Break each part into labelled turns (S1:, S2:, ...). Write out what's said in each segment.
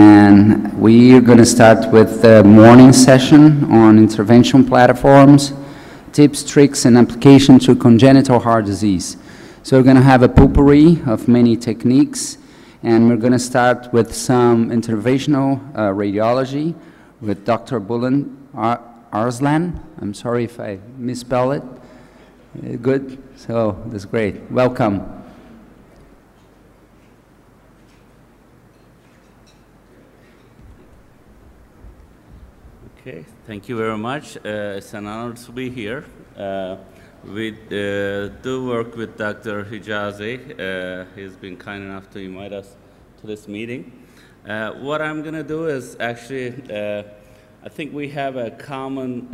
S1: And we are going to start with the morning session on intervention platforms, tips, tricks, and application to congenital heart disease. So we're going to have a potpourri of many techniques, and we're going to start with some interventional radiology with Dr. Bulent Arslan. I'm sorry if I misspell it. Good? So that's great. Welcome.
S2: Okay, thank you very much. It's an honor to be here. We do work with Dr. Hijazi. He's been kind enough to invite us to this meeting. What I'm going to do is actually, I think we have a common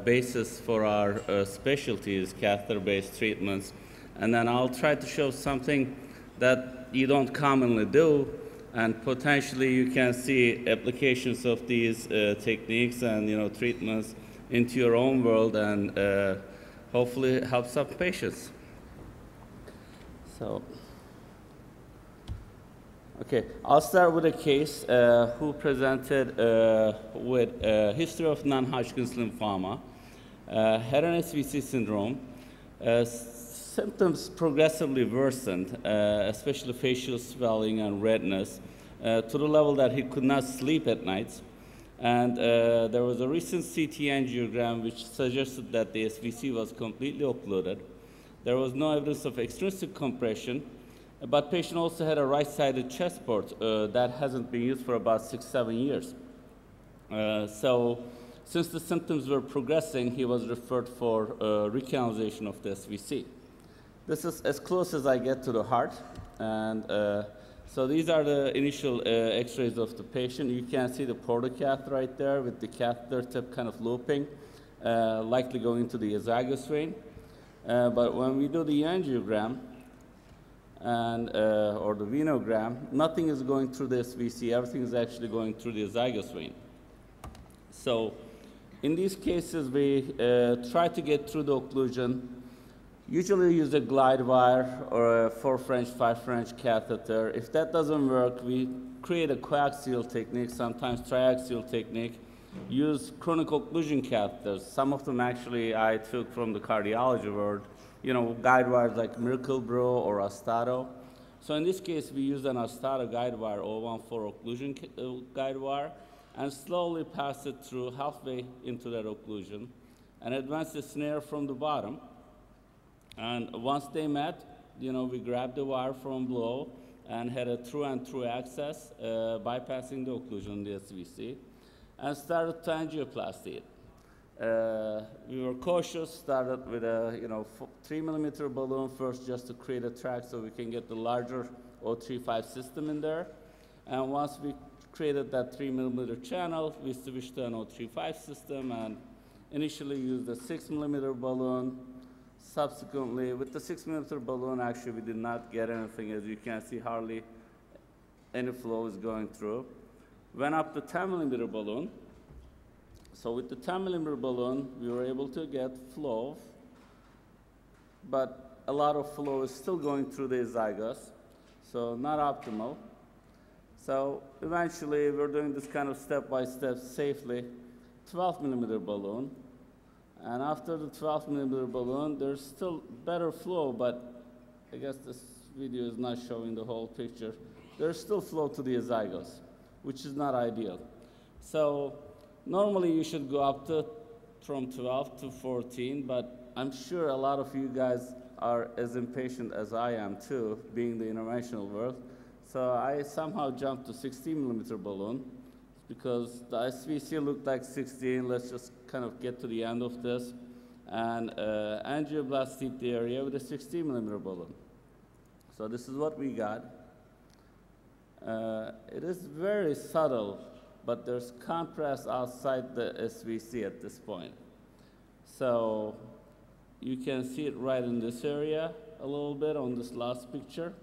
S2: basis for our specialties, catheter-based treatments, and then I'll try to show something that you don't commonly do, and potentially you can see applications of these techniques and treatments into your own world, and hopefully help some patients. So, okay, I'll start with a case who presented with a history of non-Hodgkin's lymphoma, had an SVC syndrome. Symptoms progressively worsened, especially facial swelling and redness, to the level that he could not sleep at night. And there was a recent CT angiogram which suggested that the SVC was completely occluded. There was no evidence of extrinsic compression, but patient also had a right-sided chest port that hasn't been used for about 6-7 years. So since the symptoms were progressing, he was referred for recanalization of the SVC. This is as close as I get to the heart, and so these are the initial x-rays of the patient. You can see the portocath right there with the catheter tip kind of looping, likely going to the azygos vein. But when we do the angiogram and or the venogram, nothing is going through the SVC. Everything is actually going through the azygos vein. So in these cases, we try to get through the occlusion. Usually use a glide wire or a 4 French, 5 French catheter. If that doesn't work, we create a coaxial technique, sometimes triaxial technique. Use chronic occlusion catheters. Some of them actually I took from the cardiology world, guide wires like Miracle Bro or Astato. So in this case, we use an Astato guide wire, 014 occlusion guide wire, and slowly pass it through halfway into that occlusion, and advance the snare from the bottom. And once they met, we grabbed the wire from below and had a through and through access, bypassing the occlusion in the SVC, and started to angioplasty it. We were cautious, started with a 3 millimeter balloon first just to create a track so we can get the larger 035 system in there. And once we created that 3 millimeter channel, we switched to an 035 system and initially used a 6 millimeter balloon. Subsequently, with the 6 millimeter balloon, actually, we did not get anything. As you can see, hardly any flow is going through. Went up to 10 millimeter balloon. So with the 10 millimeter balloon, we were able to get flow, but a lot of flow is still going through the azygos, so not optimal. So eventually, we're doing this kind of step-by-step safely, 12 millimeter balloon. And after the 12 millimeter balloon, there's still better flow, but I guess this video is not showing the whole picture. There's still flow to the azygos, which is not ideal. So normally you should go up to from 12 to 14, but I'm sure a lot of you guys are as impatient as I am too, being the interventional world. So I somehow jumped to 16 millimeter balloon, because the SVC looked like 16. Let's just kind of get to the end of this and angioblast the area with a 16 millimeter balloon. So this is what we got. It is very subtle, but there's contrast outside the SVC at this point. So you can see it right in this area a little bit on this last picture,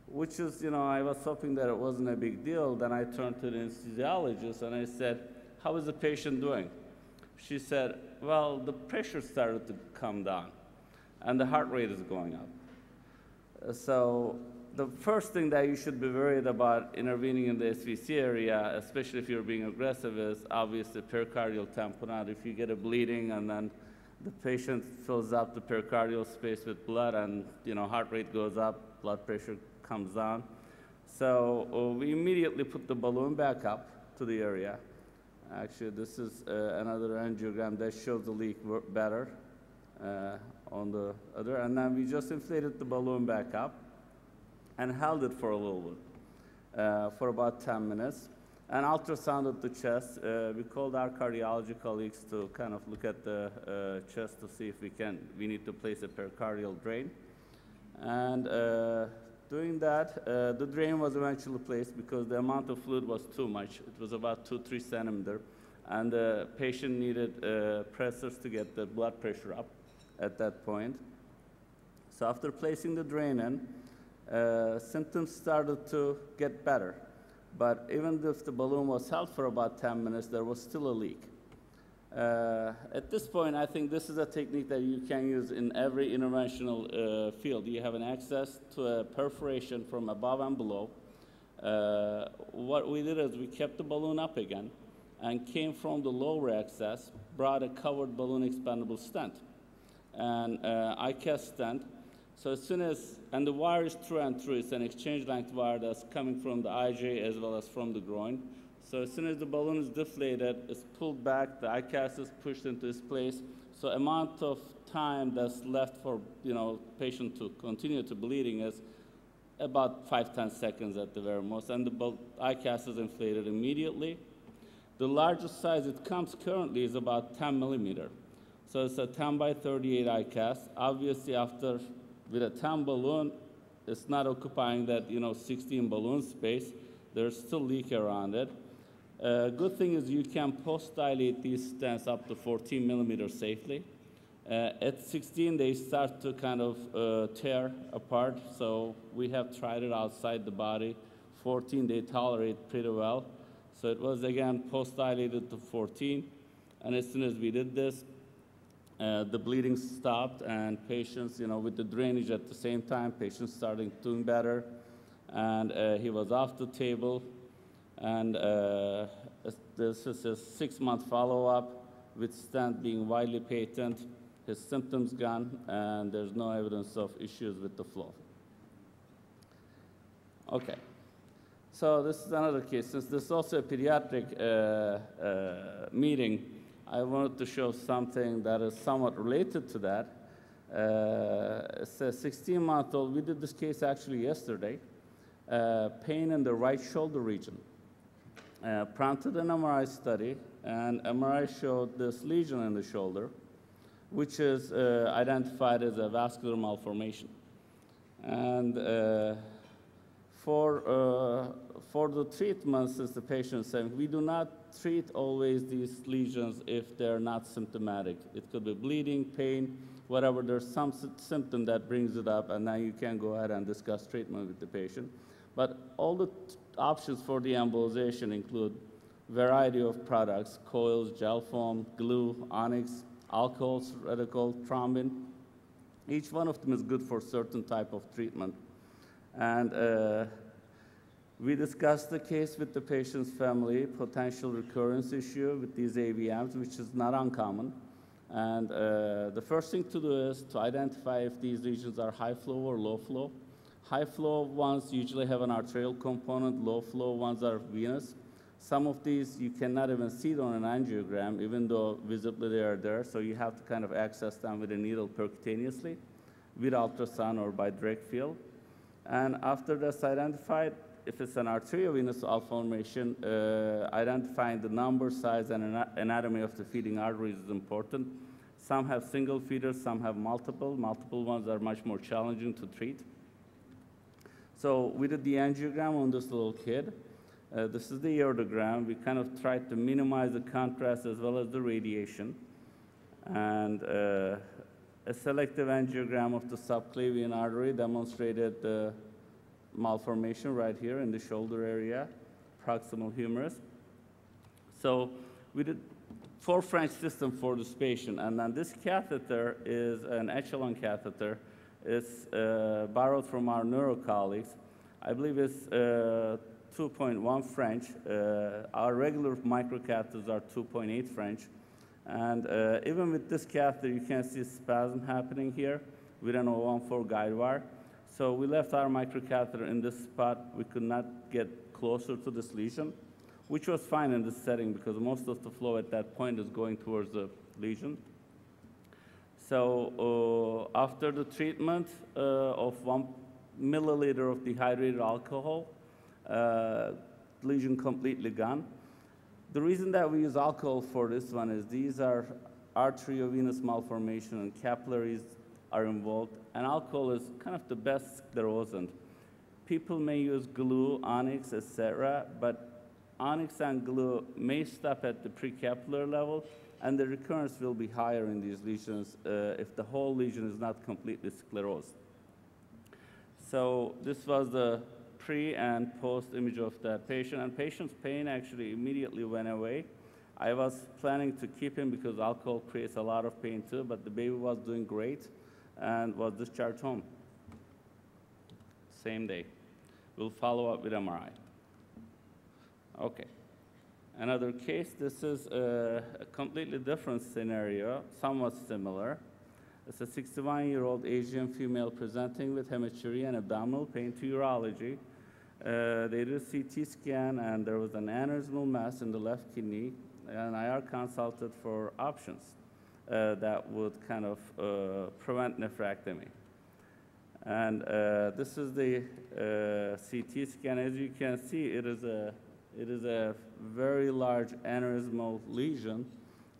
S2: which is, I was hoping that it wasn't a big deal. Then I turned to the anesthesiologist and I said, how is the patient doing? She said, well, the pressure started to come down and the heart rate is going up. So the first thing that you should be worried about intervening in the SVC area, especially if you're being aggressive, is obviously pericardial tamponade. If you get a bleeding and then the patient fills up the pericardial space with blood and heart rate goes up, blood pressure comes down. So we immediately put the balloon back up to the area. Actually, this is another angiogram that shows the leak better on the other. And then we just inflated the balloon back up and held it for a little bit, for about 10 minutes. And ultrasounded the chest. We called our cardiology colleagues to kind of look at the chest to see if we need to place a pericardial drain. And doing that, the drain was eventually placed because the amount of fluid was too much. It was about 2-3 centimeters. And the patient needed pressors to get the blood pressure up at that point. So after placing the drain in, symptoms started to get better. But even if the balloon was held for about 10 minutes, there was still a leak. At this point, I think this is a technique that you can use in every interventional field. You have an access to a perforation from above and below. What we did is we kept the balloon up again and came from the lower access, brought a covered balloon expandable stent, and AICS stent. So as soon as, and the wire is through and through, it's an exchange length wire that's coming from the IJ as well as from the groin. So as soon as the balloon is deflated, it's pulled back, the AICS is pushed into its place. So amount of time that's left for patient to continue to bleeding is about 5-10 seconds at the very most, and the AICS is inflated immediately. The largest size it comes currently is about 10 millimeter. So it's a 10 by 38 AICS. Obviously, with a 10 balloon, it's not occupying that 16 balloon space. There's still leak around it. Good thing is you can post-dilate these stents up to 14 millimeters safely. At 16, they start to kind of tear apart. So we have tried it outside the body. 14, they tolerate pretty well. So it was, again, post-dilated to 14. And as soon as we did this, the bleeding stopped, and patients, with the drainage at the same time, patients started doing better. And he was off the table. And this is a 6-month follow-up with stent being widely patent. His symptoms gone, and there's no evidence of issues with the flow. Okay. So this is another case. Since this is also a pediatric meeting, I wanted to show something that is somewhat related to that. It's a 16-month-old. We did this case actually yesterday. Pain in the right shoulder region. Prompted an MRI study, and MRI showed this lesion in the shoulder, which is identified as a vascular malformation. And for the treatment, since the patient is saying, we do not treat always these lesions if they're not symptomatic. It could be bleeding, pain, whatever. There's some symptom that brings it up, and then you can go ahead and discuss treatment with the patient. But all the options for the embolization include variety of products: coils, gel foam, glue, onyx, alcohols, radical, thrombin. Each one of them is good for certain type of treatment. And we discussed the case with the patient's family, potential recurrence issue with these AVMs, which is not uncommon. And the first thing to do is to identify if these lesions are high flow or low flow. High flow ones usually have an arterial component, low flow ones are venous. Some of these you cannot even see it on an angiogram, even though visibly they are there, so you have to kind of access them with a needle percutaneously, with ultrasound or by direct field. And after that's identified, if it's an arteriovenous malformation, identifying the number, size, and anatomy of the feeding arteries is important. Some have single feeders, some have multiple. Multiple ones are much more challenging to treat. So we did the angiogram on this little kid. This is the aortogram. We kind of tried to minimize the contrast as well as the radiation. And a selective angiogram of the subclavian artery demonstrated the malformation right here in the shoulder area, proximal humerus. So we did 4 French system for this patient, and then this catheter is an echelon catheter It's borrowed from our neuro colleagues. I believe it's 2.1 French. Our regular microcatheters are 2.8 French. And even with this catheter, you can see spasm happening here with an 014 guide wire. So we left our microcatheter in this spot. We could not get closer to this lesion, which was fine in this setting because most of the flow at that point is going towards the lesion. So after the treatment of 1 milliliter of dehydrated alcohol, lesion completely gone. The reason that we use alcohol for this one is these are arteriovenous malformation and capillaries are involved, and alcohol is kind of the best sclerosant. People may use glue, onyx, etc., but onyx and glue may stop at the precapillary level, and the recurrence will be higher in these lesions if the whole lesion is not completely sclerosed. So this was the pre and post image of the patient, and patient's pain actually immediately went away. I was planning to keep him because alcohol creates a lot of pain too, but the baby was doing great and was discharged home. Same day. We'll follow up with MRI. Okay. Another case, this is a completely different scenario, somewhat similar. It's a 61-year-old Asian female presenting with hematuria and abdominal pain to urology. They did a CT scan, and there was an aneurysmal mass in the left kidney, and IR consulted for options that would kind of prevent nephrectomy. And this is the CT scan. As you can see, it is a very large aneurysmal lesion,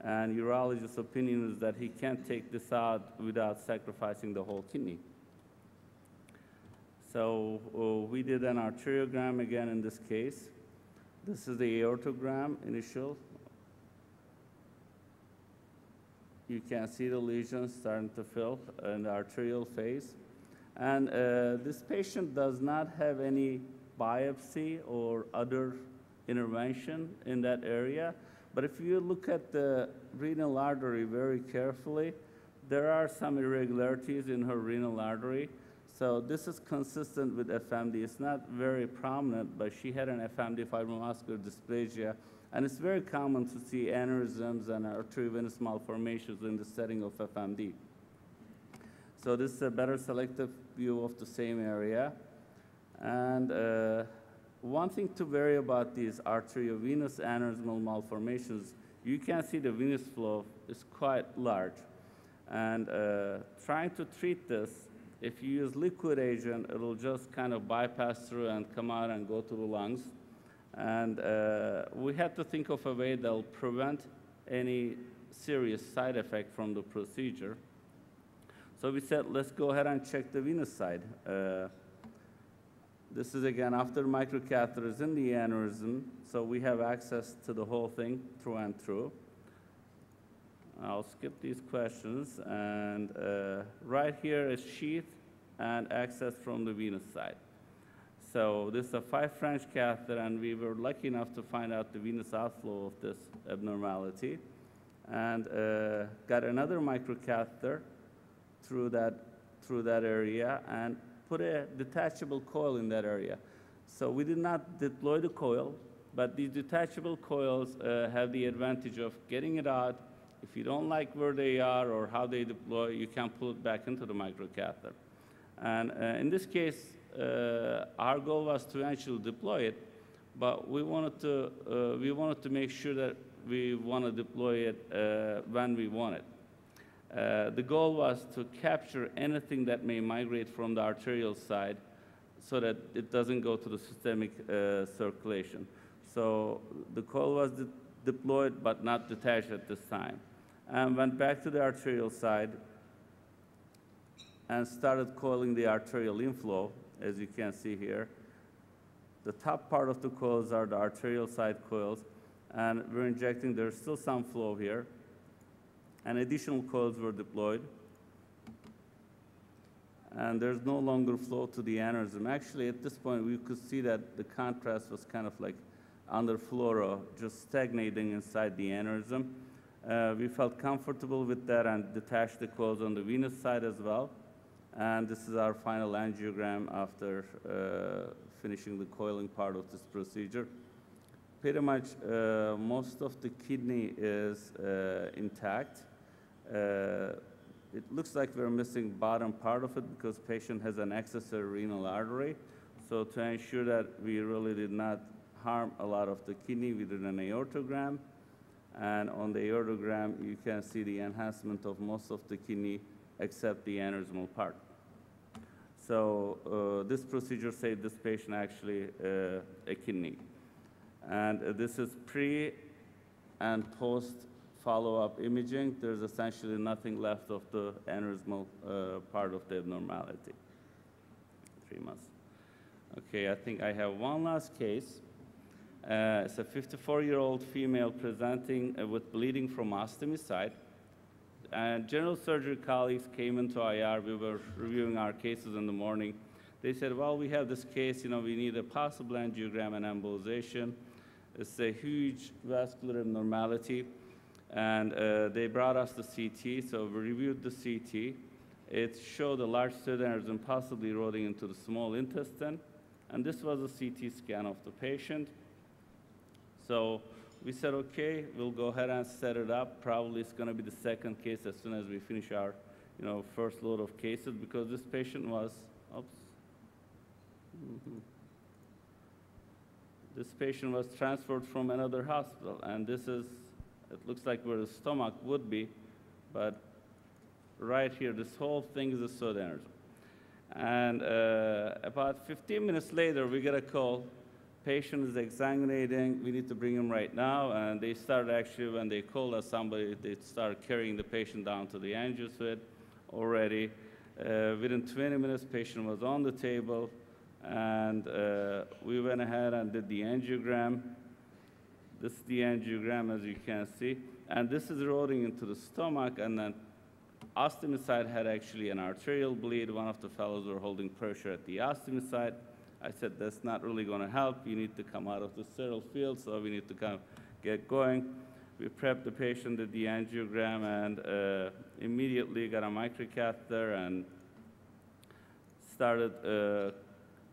S2: and urologist's opinion is that he can't take this out without sacrificing the whole kidney. So we did an arteriogram again in this case. This is the aortogram initial. You can see the lesion starting to fill in the arterial phase. And this patient does not have any biopsy or other intervention in that area. But if you look at the renal artery very carefully, there are some irregularities in her renal artery. So this is consistent with FMD. It's not very prominent, but she had an FMD, fibromuscular dysplasia, and it's very common to see aneurysms and arteriovenous malformations in the setting of FMD. So this is a better selective view of the same area. And one thing to vary about these arteriovenous aneurysmal malformations, you can see the venous flow is quite large. And trying to treat this, if you use liquid agent, it'll just kind of bypass through and come out and go to the lungs. And we had to think of a way that'll prevent any serious side effect from the procedure. So we said, let's go ahead and check the venous side. This is, again, after microcatheter is in the aneurysm, so we have access to the whole thing through and through. I'll skip these questions, and right here is sheath and access from the venous side. So this is a 5 French catheter, and we were lucky enough to find out the venous outflow of this abnormality, and got another microcatheter through that area and put a detachable coil in that area. So we did not deploy the coil, but these detachable coils have the advantage of getting it out. If you don't like where they are or how they deploy, you can pull it back into the microcatheter. And in this case, our goal was to actually deploy it, but we wanted to make sure that we want to deploy it when we want it. The goal was to capture anything that may migrate from the arterial side so that it doesn't go to the systemic circulation. So the coil was deployed but not detached at this time. And went back to the arterial side and started coiling the arterial inflow, as you can see here. The top part of the coils are the arterial side coils, and we're injecting. There's still some flow here. And additional coils were deployed. And there's no longer flow to the aneurysm. Actually, at this point, we could see that the contrast was kind of like under fluoro, just stagnating inside the aneurysm. We felt comfortable with that and detached the coils on the venous side as well. And this is our final angiogram after finishing the coiling part of this procedure. Pretty much most of the kidney is intact. It looks like we're missing bottom part of it because patient has an accessory renal artery. So to ensure that we really did not harm a lot of the kidney, we did an aortogram. And on the aortogram, you can see the enhancement of most of the kidney except the aneurysmal part. So this procedure saved this patient actually a kidney. And this is pre and post follow-up imaging. There's essentially nothing left of the aneurysmal part of the abnormality. 3 months. Okay, I think I have one last case. It's a 54-year-old female presenting with bleeding from ostomy site. And general surgery colleagues came into IR. We were reviewing our cases in the morning. They said, well, we have this case, we need a possible angiogram and embolization. It's a huge vascular abnormality. And they brought us the CT, so we reviewed the CT. It showed a large pseudaneurysm possibly eroding into the small intestine. And this was a CT scan of the patient. So we said, okay, we'll go ahead and set it up. Probably it's going to be the second case as soon as we finish our first load of cases, because this patient was, this patient was transferred from another hospital. And this is, it looks like where the stomach would be, but right here, this whole thing is a pseudaneurysm. And about 15 minutes later, we get a call. Patient is exsanguinating. We need to bring him right now. And they started actually, when they called us, they started carrying the patient down to the angio suite already. Within 20 minutes, patient was on the table. And we went ahead and did the angiogram. This is the angiogram, as you can see. And this is eroding into the stomach. And then ostomy site had actually an arterial bleed. One of the fellows were holding pressure at the ostomy site. I said, that's not really going to help. You need to come out of the sterile field, so we need to kind of get going. We prepped the patient, did the angiogram, and immediately got a microcatheter and started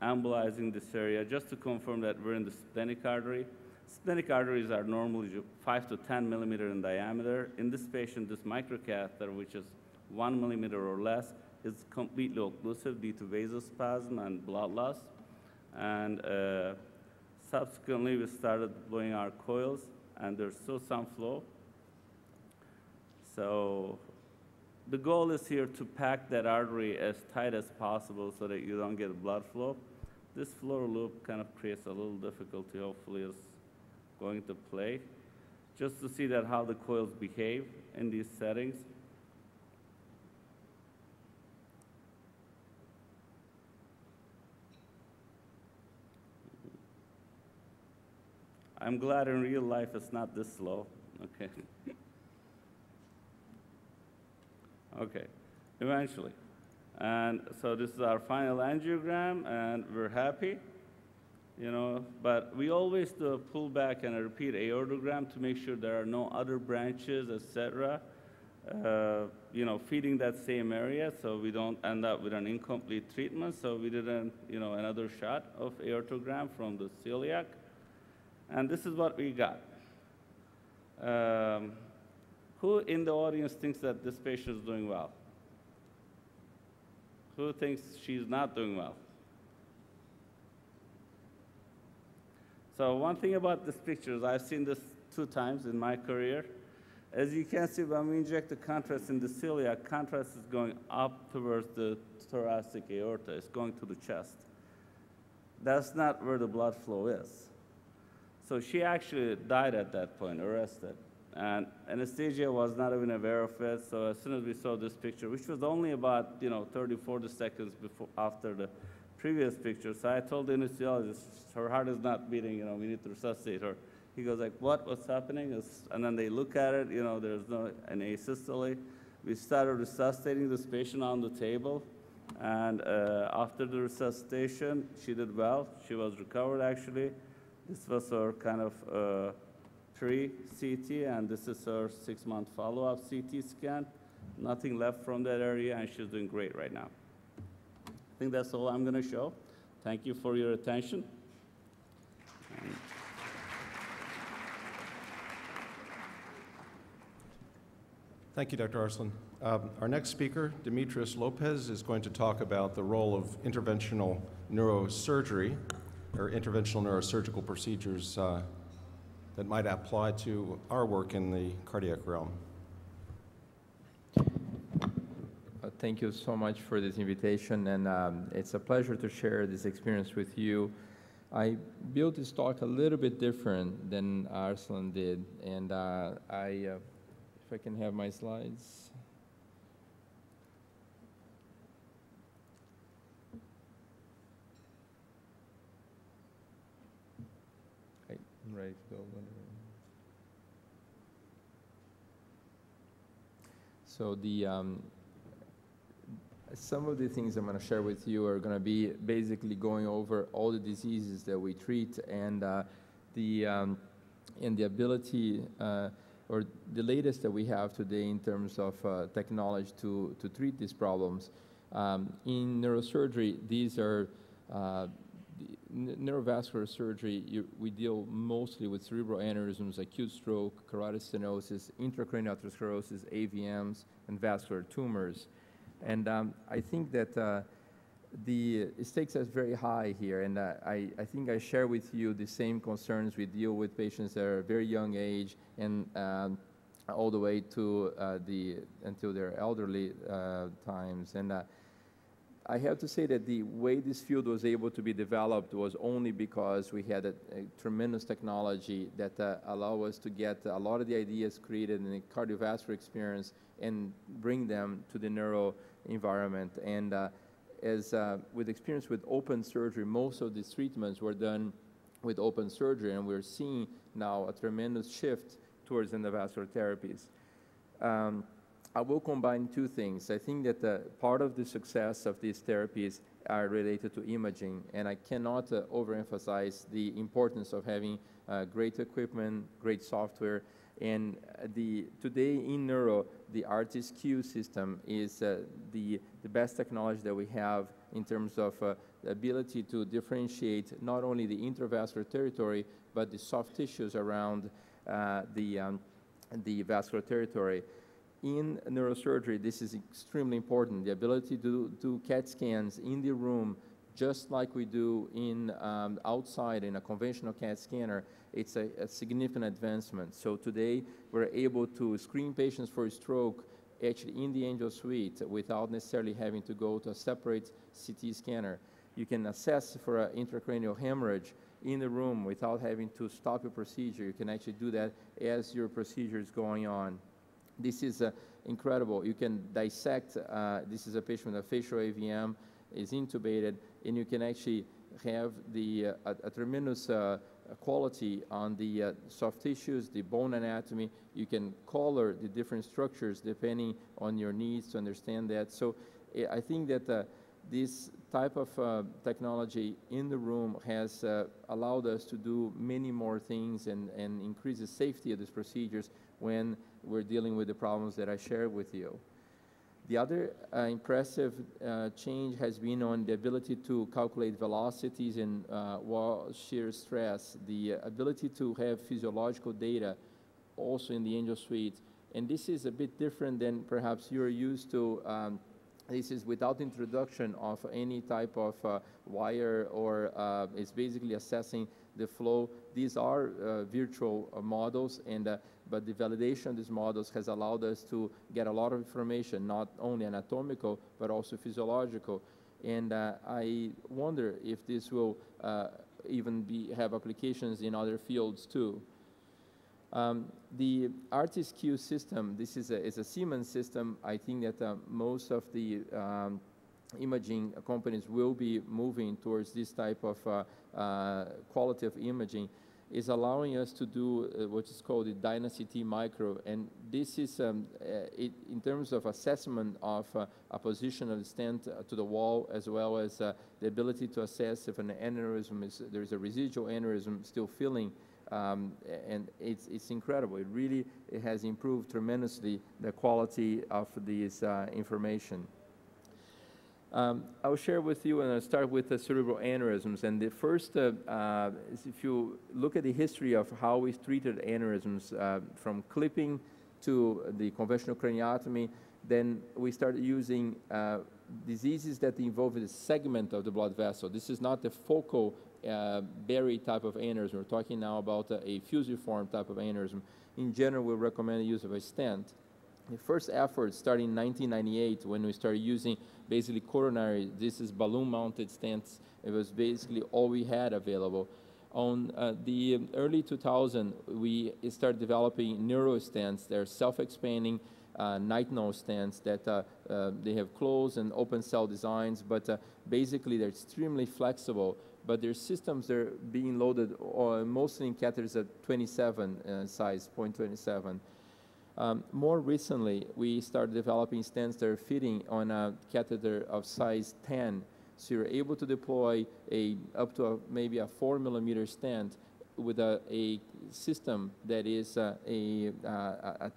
S2: embolizing this area just to confirm that we're in the splenic artery. Splenic arteries are normally 5 to 10 millimeter in diameter. In this patient, this microcatheter, which is 1 millimeter or less, is completely occlusive due to vasospasm and blood loss. And subsequently, we started blowing our coils, and there's still some flow. So the goal is here to pack that artery as tight as possible so that you don't get blood flow. This floor loop kind of creates a little difficulty. Hopefully it's going to play, just to see that how the coils behave in these settings. I'm glad in real life it's not this slow. Okay. Okay, eventually. And so this is our final angiogram, and we're happy, but we always do a pullback and a repeat aortogram to make sure there are no other branches, etc., feeding that same area so we don't end up with an incomplete treatment. So we did another shot of aortogram from the celiac. And this is what we got. Who in the audience thinks that this patient is doing well? Who thinks she's not doing well? So one thing about this picture is I've seen this 2 times in my career. As you can see, when we inject the contrast in the celiac, contrast is going up towards the thoracic aorta. It's going to the chest. That's not where the blood flow is. So she actually died at that point, arrested. And anesthesia was not even aware of it. So as soon as we saw this picture, which was only about 30, 40 seconds after the previous picture, so I told the anesthesiologist, her heart is not beating, we need to resuscitate her. He goes like, what's happening? And then they look at it, there's an asystole. We started resuscitating this patient on the table. And after the resuscitation, she did well. She was recovered, actually. This was her kind of pre-CT, and this is her 6-month follow-up CT scan. Nothing left from that area, and she's doing great right now. think that's all I'm going to show. Thank you for your attention.
S3: Thank you, Dr. Arslan. Our next speaker, Demetrius Lopes, is going to talk about the role of interventional neurosurgery, or interventional neurosurgical procedures that might apply to our work in the cardiac realm.
S4: Thank you so much for this invitation, and it's a pleasure to share this experience with you. I built this talk a little bit different than Arslan did, and if I can have my slides. I'm ready to go. So some of the things I'm going to share with you are going to be basically going over all the diseases that we treat and the ability or the latest that we have today in terms of technology to treat these problems. In neurosurgery, these are neurovascular surgery. We deal mostly with cerebral aneurysms, acute stroke, carotid stenosis, intracranial atherosclerosis, AVMs, and vascular tumors. And I think that the stakes are very high here, and I think I share with you the same concerns. We deal with patients that are very young age and all the way to until their elderly times. And I have to say that the way this field was able to be developed was only because we had a tremendous technology that allowed us to get a lot of the ideas created in the cardiovascular experience and bring them to the neuro environment. And as with experience with open surgery, most of these treatments were done with open surgery, and we're seeing now a tremendous shift towards endovascular therapies. I will combine two things. I think that part of the success of these therapies are related to imaging, and I cannot overemphasize the importance of having great equipment, great software, and today in neuro, the AICS system is the best technology that we have in terms of the ability to differentiate not only the intravascular territory, but the soft tissues around the vascular territory. In neurosurgery, this is extremely important. The ability to do CAT scans in the room, just like we do in outside in a conventional CAT scanner, it's a significant advancement. So today, we're able to screen patients for stroke actually in the angio suite without necessarily having to go to a separate CT scanner. You can assess for an intracranial hemorrhage in the room without having to stop your procedure. You can actually do that as your procedure is going on. This is incredible. You can dissect, this is a patient with a facial AVM, is intubated, and you can actually have a tremendous quality on the soft tissues, the bone anatomy. You can color the different structures depending on your needs to understand that. So I think that this type of technology in the room has allowed us to do many more things and increase the safety of these procedures when we're dealing with the problems that I shared with you. The other impressive change has been on the ability to calculate velocities and wall shear stress, the ability to have physiological data also in the angio suite. And this is a bit different than perhaps you're used to. This is without introduction of any type of wire, or it's basically assessing the flow. These are virtual models, and but the validation of these models has allowed us to get a lot of information, not only anatomical, but also physiological. And I wonder if this will even have applications in other fields too. The AICS system, this is a Siemens system. I think that most of the imaging companies will be moving towards this type of quality of imaging, is allowing us to do what is called the DynaCT micro. And this is, in terms of assessment of a position of the stent to the wall, as well as the ability to assess if an aneurysm there's a residual aneurysm still filling. And it's incredible. It has improved tremendously the quality of this information. I'll share with you, and I'll start with the cerebral aneurysms. And the first is if you look at the history of how we've treated aneurysms from clipping to the conventional craniotomy, then we started using diseases that involve the segment of the blood vessel. This is not the focal buried type of aneurysm. We're talking now about a fusiform type of aneurysm. In general, we recommend the use of a stent. The first effort started in 1998 when we started using basically coronary, this is balloon-mounted stents. It was basically all we had available. On the early 2000s, we started developing neurostents. They're self-expanding night node stents that they have closed and open cell designs, but basically they're extremely flexible. But their systems are being loaded mostly in catheters at 27 size, 0.27. More recently, we started developing stents that are fitting on a catheter of size 10. So you're able to deploy up to maybe a 4 millimeter stent with a system that is a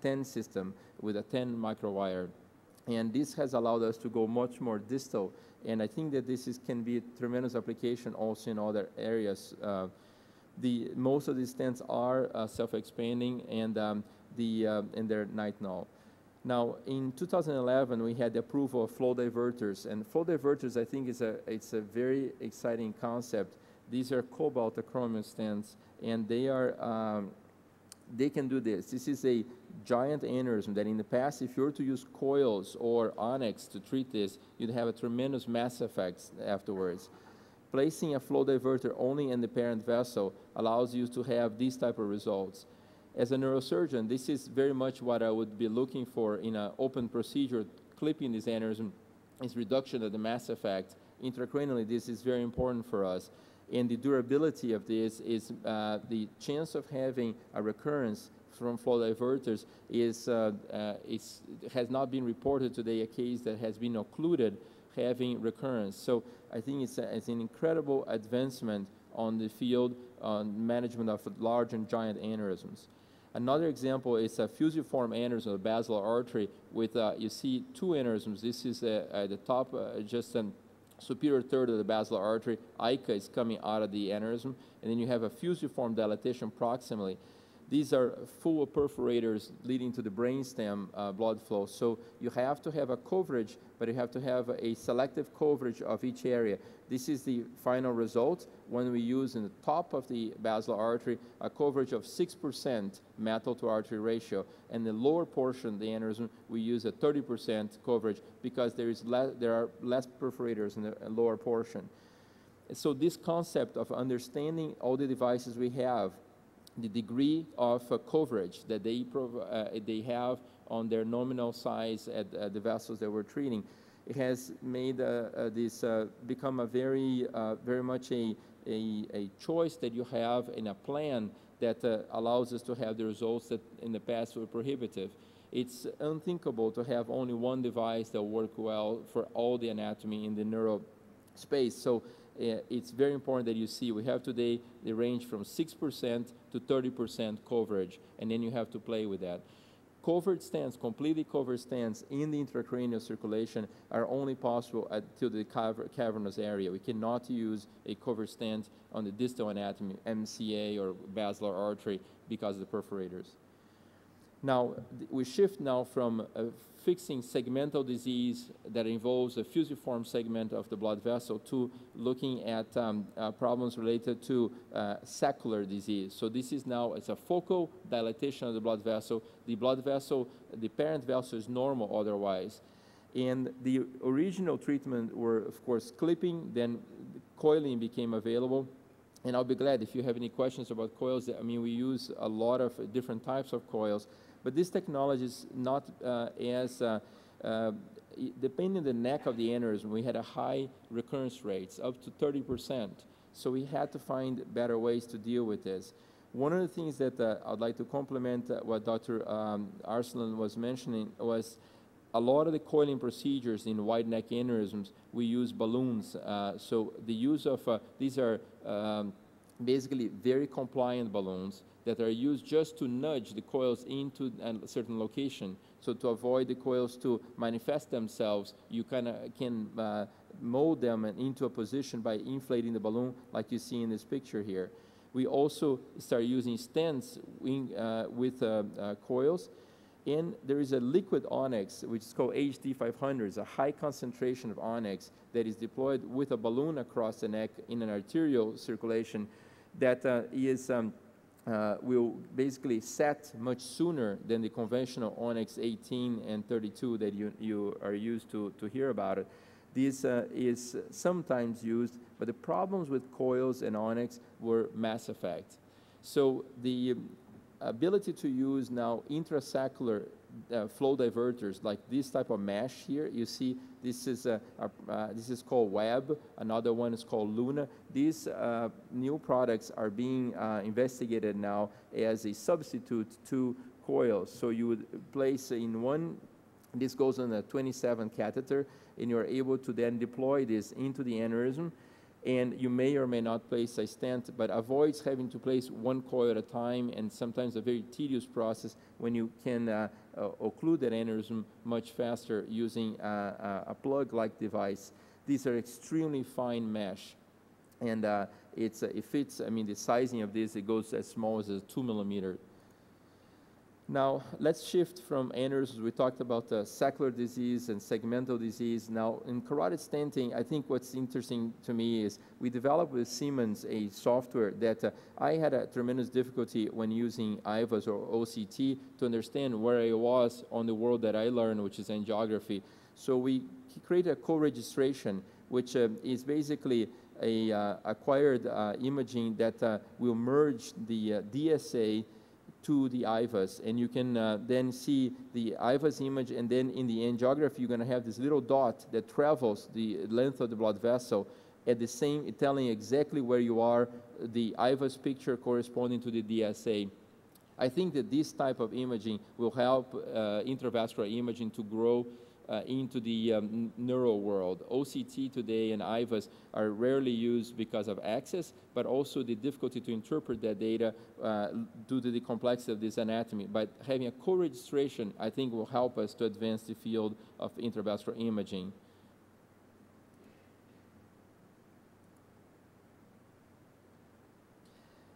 S4: 10 system with a 10 microwire. And this has allowed us to go much more distal. And I think that this can be a tremendous application also in other areas. Most of these stents are self-expanding and they're night null. Now, in 2011, we had the approval of flow diverters, and flow diverters, I think, it's a very exciting concept. These are cobalt chromium stents, and they can do this. This is a giant aneurysm that in the past, if you were to use coils or onyx to treat this, you'd have a tremendous mass effects afterwards. Placing a flow diverter only in the parent vessel allows you to have these type of results. As a neurosurgeon, this is very much what I would be looking for in an open procedure. Clipping this aneurysm is reduction of the mass effect. Intracranially, this is very important for us. And the durability of this is the chance of having a recurrence from flow diverters has not been reported today, a case that has been occluded having recurrence. So I think it's an incredible advancement on the field on management of large and giant aneurysms. Another example is a fusiform aneurysm of the basilar artery with, you see two aneurysms. This is at the top, just a superior third of the basilar artery. AICS is coming out of the aneurysm, and then you have a fusiform dilatation proximally. These are full perforators leading to the brainstem blood flow. So you have to have a coverage, but you have to have a selective coverage of each area. This is the final result when we use in the top of the basilar artery a coverage of 6% metal to artery ratio. And the lower portion of the aneurysm, we use a 30% coverage because there are less perforators in the lower portion. So this concept of understanding all the devices we have, the degree of coverage that they have on their nominal size at the vessels that we're treating, it has made this become a very much a choice that you have in a plan that allows us to have the results that in the past were prohibitive. It's unthinkable to have only one device that work well for all the anatomy in the neuro space. So it's very important that you see we have today the range from 6% to 30% coverage, and then you have to play with that. Covered stents, completely covered stents in the intracranial circulation are only possible to the cavernous area. We cannot use a covered stent on the distal anatomy, MCA or basilar artery, because of the perforators. Now, we shift now from fixing segmental disease that involves a fusiform segment of the blood vessel to looking at problems related to saccular disease. So this is now, it's a focal dilatation of the blood vessel. The blood vessel, the parent vessel is normal otherwise. And the original treatment were, of course, clipping, then coiling became available. And I'll be glad if you have any questions about coils. I mean, we use a lot of different types of coils. But this technology is not depending on the neck of the aneurysm, we had a high recurrence rates, up to 30%. So we had to find better ways to deal with this. One of the things that I'd like to complement what Dr. Arslan was mentioning was a lot of the coiling procedures in wide neck aneurysms, we use balloons. So the use of, these are basically very compliant balloons that are used just to nudge the coils into a certain location. So to avoid the coils to manifest themselves, you kind of can mold them into a position by inflating the balloon like you see in this picture here. We also start using stents with coils. And there is a liquid onyx, which is called HD500. It's a high concentration of onyx that is deployed with a balloon across the neck in an arterial circulation that will basically set much sooner than the conventional onyx 18 and 32 that you are used to hear about it. This is sometimes used, but the problems with coils and onyx were mass effect. So the ability to use now intrasaccular flow diverters like this type of mesh here, you see this is called Webb, another one is called Luna. These new products are being investigated now as a substitute to coils. So you would place in one, this goes on a 27 catheter, and you're able to then deploy this into the aneurysm. And you may or may not place a stent, but avoids having to place one coil at a time, and sometimes a very tedious process when you can occlude that aneurysm much faster using a plug-like device. These are extremely fine mesh, and it fits, I mean, the sizing of this, it goes as small as a 2 millimeter. Now, let's shift from aneurysms. We talked about saccular disease and segmental disease. Now, in carotid stenting, I think what's interesting to me is we developed with Siemens a software that I had a tremendous difficulty when using IVAS or OCT to understand where I was on the world that I learned, which is angiography. So we created a co-registration, which is basically a acquired imaging that will merge the DSA to the IVAS, and you can then see the IVAS image, and then in the angiography you're going to have this little dot that travels the length of the blood vessel at the same, telling exactly where you are, the IVAS picture corresponding to the DSA. I think that this type of imaging will help intravascular imaging to grow into the neuro world. OCT today and IVAS are rarely used because of access, but also the difficulty to interpret that data due to the complexity of this anatomy. But having a co-registration, I think, will help us to advance the field of intravascular imaging.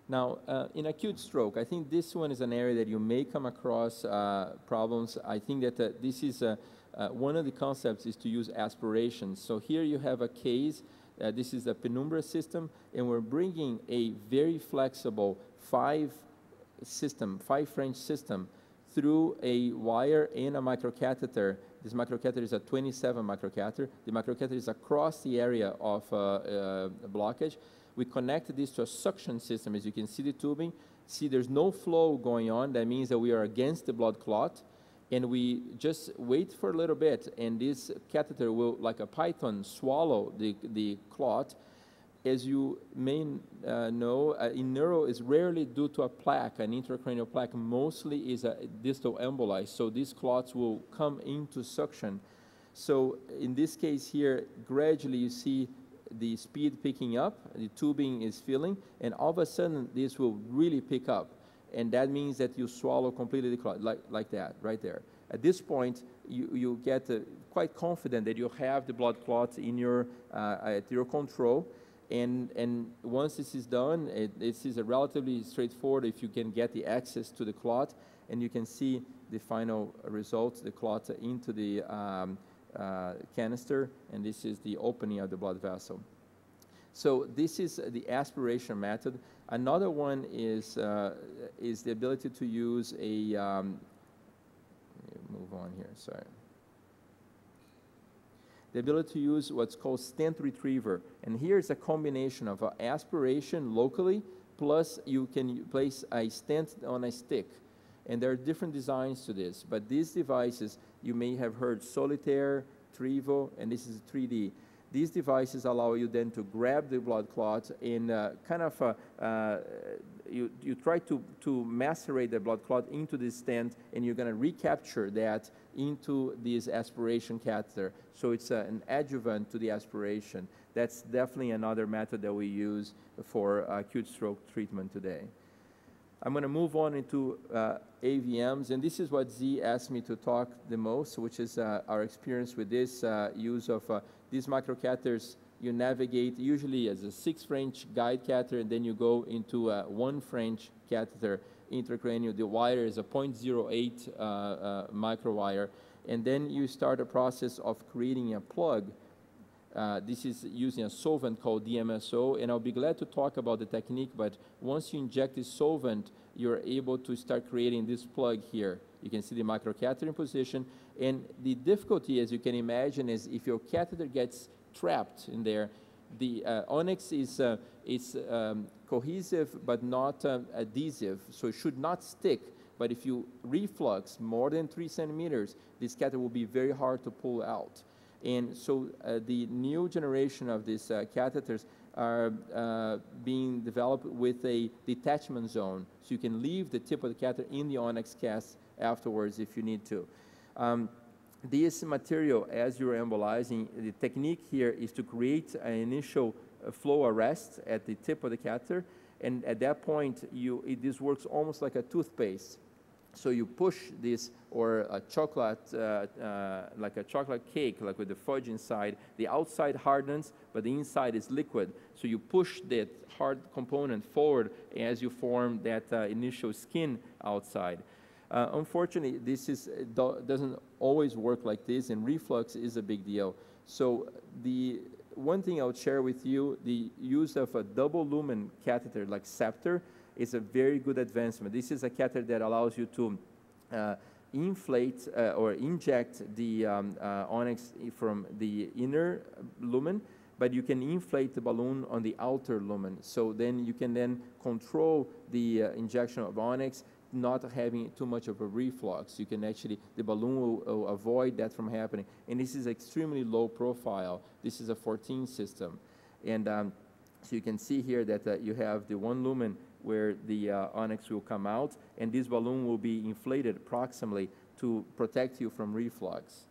S4: Now, in acute stroke, I think this one is an area that you may come across problems. I think that this is one of the concepts is to use aspiration. So here you have a case. This is a penumbra system, and we're bringing a very flexible 5 French system through a wire and a microcatheter. This microcatheter is a 27 microcatheter. The microcatheter is across the area of blockage. We connected this to a suction system. As you can see the tubing, see there's no flow going on. That means that we are against the blood clot. And we just wait for a little bit, and this catheter will, like a python, swallow the clot. As you may know, in neuro is rarely due to a plaque, an intracranial plaque. Mostly is a distal emboli, so these clots will come into suction. So in this case here, gradually you see the speed picking up, the tubing is filling, and all of a sudden this will really pick up. And that means that you swallow completely the clot, like that, right there. At this point, you get quite confident that you have the blood clots in your, at your control. And once this is done, this is a relatively straightforward if you can get the access to the clot, and you can see the final results, the clot into the canister, and this is the opening of the blood vessel. So this is the aspiration method. Another one is the ability to use a, move on here, sorry. The ability to use what's called stent retriever. And here's a combination of aspiration locally, plus you can place a stent on a stick. And there are different designs to this, but these devices, you may have heard Solitaire, Trevo, and this is 3D. These devices allow you then to grab the blood clot and kind of, you try to macerate the blood clot into this stent, and you're going to recapture that into this aspiration catheter. So it's an adjuvant to the aspiration. That's definitely another method that we use for acute stroke treatment today. I'm going to move on into AVMs, and this is what Z asked me to talk the most, which is our experience with this use of These microcatheters, you navigate usually as a 6 French guide catheter, and then you go into a 1 French catheter intracranial. The wire is a 0.08 microwire, and then you start a process of creating a plug. This is using a solvent called DMSO, and I'll be glad to talk about the technique, but once you inject this solvent, you're able to start creating this plug here. You can see the microcatheter in position, and the difficulty, as you can imagine, is if your catheter gets trapped in there, the onyx is cohesive but not adhesive, so it should not stick. But if you reflux more than 3 centimeters, this catheter will be very hard to pull out. And so the new generation of these catheters are being developed with a detachment zone, so you can leave the tip of the catheter in the onyx cast afterwards if you need to. This material, as you're embolizing, the technique here is to create an initial flow arrest at the tip of the catheter, and at that point, this works almost like a toothpaste. So you push this, or a chocolate, like a chocolate cake, like with the fudge inside. The outside hardens, but the inside is liquid. So you push that hard component forward as you form that initial skin outside. Unfortunately, this doesn't always work like this, and reflux is a big deal. So the one thing I'll share with you, the use of a double lumen catheter like Scepter is a very good advancement. This is a catheter that allows you to inflate or inject the onyx from the inner lumen, but you can inflate the balloon on the outer lumen. So then you can then control the injection of onyx, not having too much of a reflux. You can actually, the balloon will avoid that from happening. And this is extremely low profile. This is a 14 system. And so you can see here that you have the 1 lumen where the onyx will come out, and this balloon will be inflated proximally to protect you from reflux.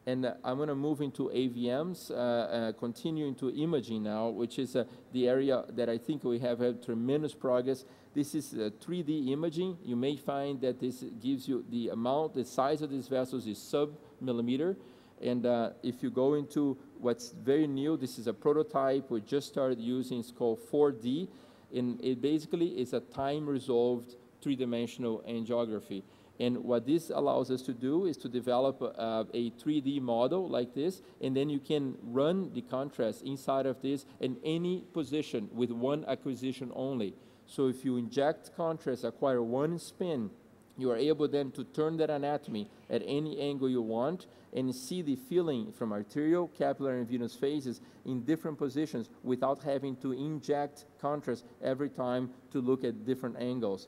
S4: And I'm going to move into AVMs, continue into imaging now, which is the area that I think we have had tremendous progress. This is 3D imaging. You may find that this gives you the amount, the size of these vessels is sub-millimeter. And if you go into what's very new, this is a prototype we just started using. It's called 4D, and it basically is a time-resolved 3-dimensional angiography. And what this allows us to do is to develop a 3D model like this, and then you can run the contrast inside of this in any position with one acquisition only. So if you inject contrast, acquire 1 spin, you are able then to turn that anatomy at any angle you want and see the filling from arterial, capillary, and venous phases in different positions without having to inject contrast every time to look at different angles.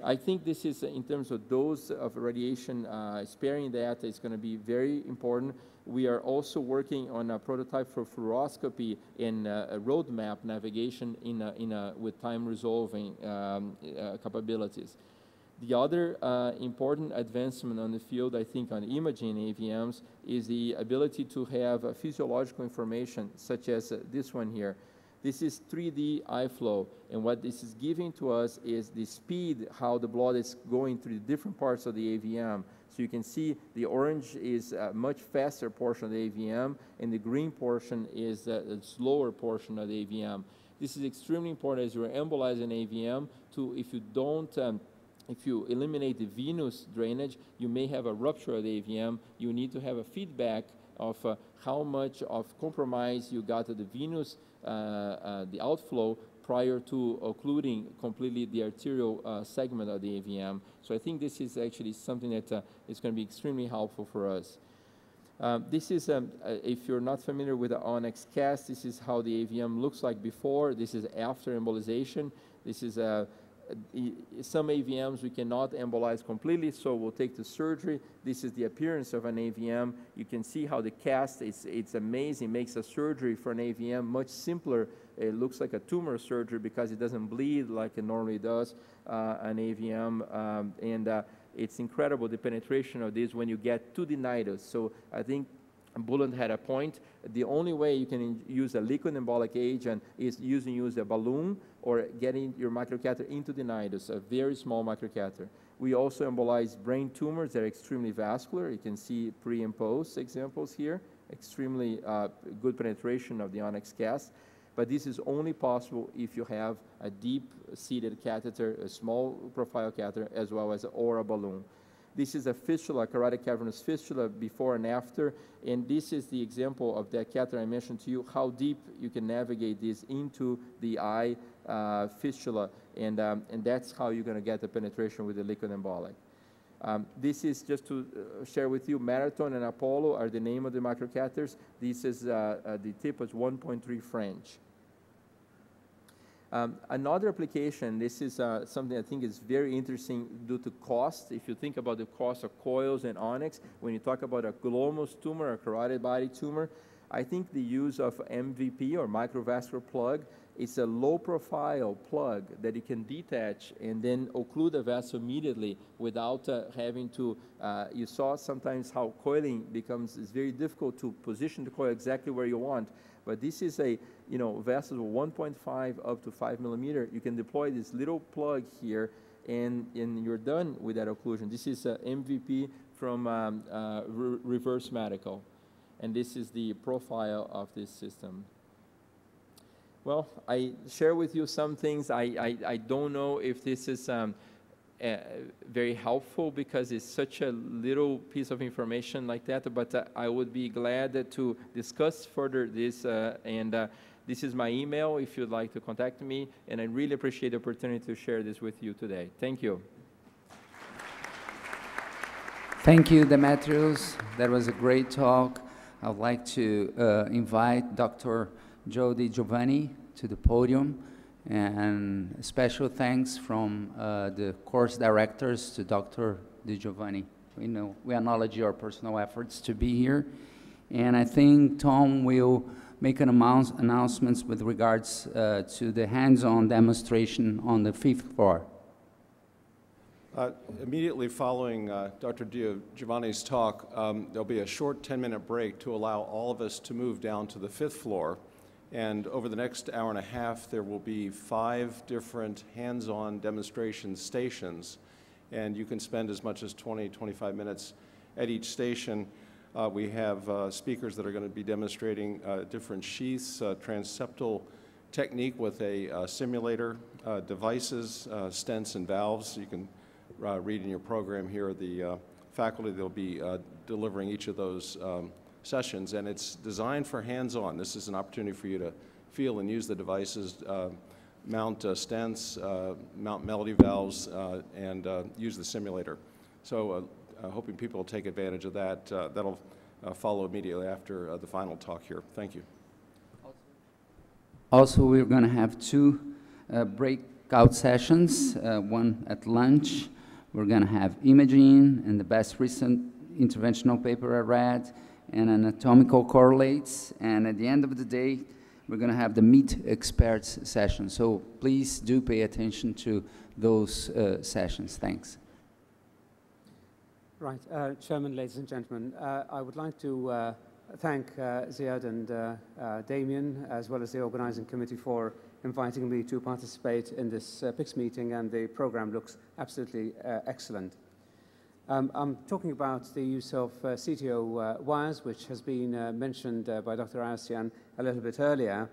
S4: I think this is, in terms of dose of radiation sparing that, is going to be very important. We are also working on a prototype for fluoroscopy and a roadmap navigation with time-resolving capabilities. The other important advancement on the field, I think, on imaging AVMs is the ability to have physiological information, such as this one here. This is 3D eye flow, and what this is giving to us is the speed, how the blood is going through the different parts of the AVM. So you can see the orange is a much faster portion of the AVM, and the green portion is a slower portion of the AVM. This is extremely important as you're embolizing AVM to, if you eliminate the venous drainage, you may have a rupture of the AVM. You need to have a feedback of how much of compromise you got at the venous, the outflow, prior to occluding completely the arterial segment of the AVM. So I think this is actually something that is going to be extremely helpful for us. This is, if you're not familiar with the onyx cast, this is how the AVM looks like before. This is after embolization. This is some AVMs we cannot embolize completely, so we'll take the surgery. This is the appearance of an AVM. You can see how the cast, it's amazing, makes a surgery for an AVM much simpler. It looks like a tumor surgery because it doesn't bleed like it normally does, an AVM, and it's incredible the penetration of this when you get to the nidus. So I think bullet had a point. The only way you can use a liquid embolic agent is use a balloon or getting your microcatheter into the nidus, a very small microcatheter. We also embolize brain tumors that are extremely vascular. You can see pre and post examples here, extremely good penetration of the onyx cast. But this is only possible if you have a deep-seated catheter, a small profile catheter, as well as or a balloon. This is a fistula, carotid cavernous fistula before and after, and this is the example of that catheter I mentioned to you, how deep you can navigate this into the eye fistula, and that's how you're going to get the penetration with the liquid embolic. This is just to share with you, Marathon and Apollo are the name of the microcatheters. This is, the tip is 1.3 French. Another application, this is something I think is very interesting due to cost. If you think about the cost of coils and onyx, when you talk about a glomus tumor, a carotid body tumor, I think the use of MVP or microvascular plug, it's a low-profile plug that you can detach and then occlude the vessel immediately without having to, you saw sometimes how coiling becomes, it's very difficult to position the coil exactly where you want. But this is a, vessel 1.5 up to 5 millimeter. You can deploy this little plug here, and you're done with that occlusion. This is MVP from Reverse Medical, and this is the profile of this system. Well, I share with you some things. I don't know if this is very helpful because it's such a little piece of information like that, but I would be glad to discuss further this, and this is my email if you'd like to contact me, and I really appreciate the opportunity to share this with you today. Thank you.
S1: Thank you, Demetrius. That was a great talk. I would like to invite Dr. Joe DiGiovanni to the podium, and special thanks from the course directors to Dr. DiGiovanni. We acknowledge your personal efforts to be here, and I think Tom will make an announcements with regards to the hands-on demonstration on the 5th floor.
S3: Immediately following Dr. DiGiovanni's talk, there'll be a short 10-minute break to allow all of us to move down to the 5th floor. And over the next hour and a half, there will be 5 different hands-on demonstration stations. And you can spend as much as 20, 25 minutes at each station. We have speakers that are going to be demonstrating different sheaths, transseptal technique with a simulator, devices, stents and valves. You can read in your program here the faculty that will be delivering each of those sessions, and it's designed for hands-on. This is an opportunity for you to feel and use the devices, mount stents, mount melody valves, and use the simulator. So hoping people will take advantage of that. That'll follow immediately after the final talk here. Thank you.
S1: Also, we're going to have 2 breakout sessions, one at lunch. We're going to have imaging and the best recent interventional paper I read, and anatomical correlates, and at the end of the day, we're going to have the Meet Experts session. So please do pay attention to those sessions. Thanks.
S5: Right, Chairman, ladies and gentlemen, I would like to thank Ziad and Damien, as well as the organizing committee, for inviting me to participate in this PICS meeting, and the program looks absolutely excellent. I'm talking about the use of CTO wires, which has been mentioned by Dr. Arsian a little bit earlier.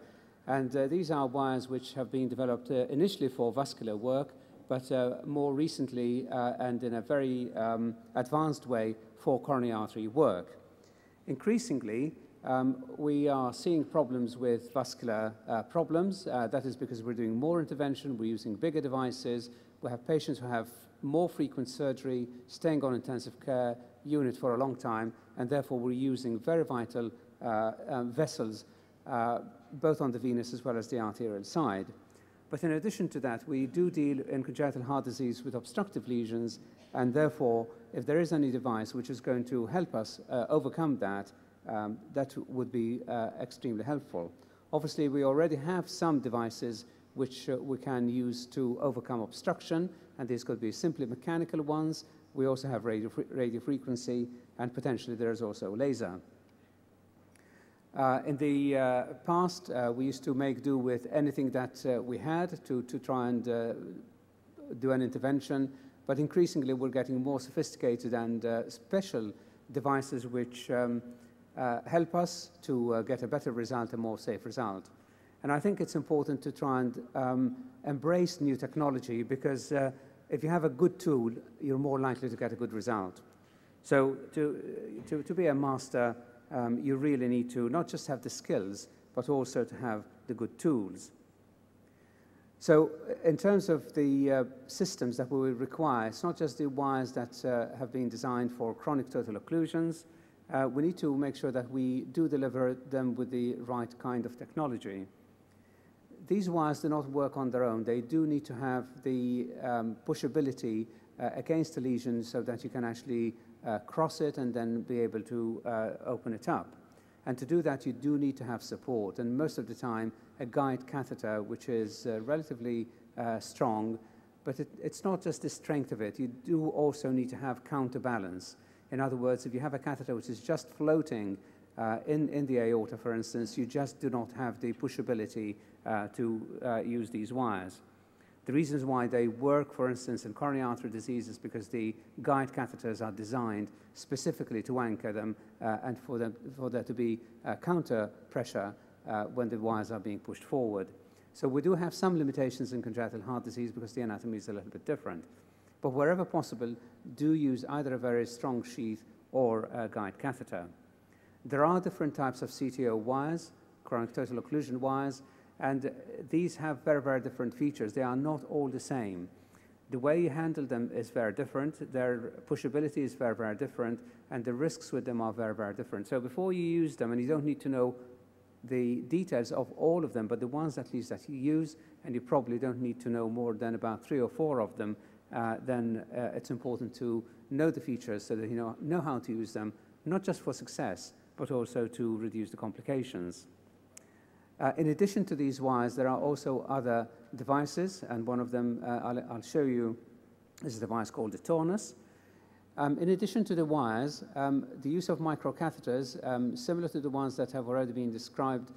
S5: And these are wires which have been developed initially for vascular work, but more recently and in a very advanced way for coronary artery work. Increasingly, we are seeing problems with vascular problems. That is because we're doing more intervention, we're using bigger devices, we have patients who have more frequent surgery, staying on intensive care unit for a long time, and therefore we're using very vital vessels, both on the venous as well as the arterial side. But in addition to that, we do deal in congenital heart disease with obstructive lesions, and therefore, if there is any device which is going to help us overcome that, that would be extremely helpful. Obviously, we already have some devices which we can use to overcome obstruction, and these could be simply mechanical ones. We also have radio frequency, and potentially there is also laser. In the past, we used to make do with anything that we had to try and do an intervention, but increasingly we're getting more sophisticated and special devices which help us to get a better result, a more safe result. And I think it's important to try and embrace new technology, because if you have a good tool, you're more likely to get a good result. So to be a master, you really need to not just have the skills, but also to have the good tools. So in terms of the systems that we will require, it's not just the wires that have been designed for chronic total occlusions. We need to make sure that we do deliver them with the right kind of technology. These wires do not work on their own. They do need to have the pushability against the lesion so that you can actually cross it and then be able to open it up. And to do that, you do need to have support. And most of the time, a guide catheter, which is relatively strong, but it's not just the strength of it. You do also need to have counterbalance. In other words, if you have a catheter which is just floating in the aorta, for instance, you just do not have the pushability to use these wires. The reasons why they work, for instance, in coronary artery disease is because the guide catheters are designed specifically to anchor them and for there to be counter pressure when the wires are being pushed forward. So we do have some limitations in congenital heart disease because the anatomy is a little bit different. But wherever possible, do use either a very strong sheath or a guide catheter. There are different types of CTO wires, chronic total occlusion wires, and these have very, very different features. They are not all the same. The way you handle them is very different. Their pushability is very, very different, and the risks with them are very, very different. So before you use them, and you don't need to know the details of all of them, but the ones at least that you use, and you probably don't need to know more than about 3 or 4 of them, then it's important to know the features so that you know how to use them, not just for success, but also to reduce the complications. In addition to these wires, there are also other devices, and one of them I'll show you is a device called the Tornus. In addition to the wires, the use of microcatheters, similar to the ones that have already been described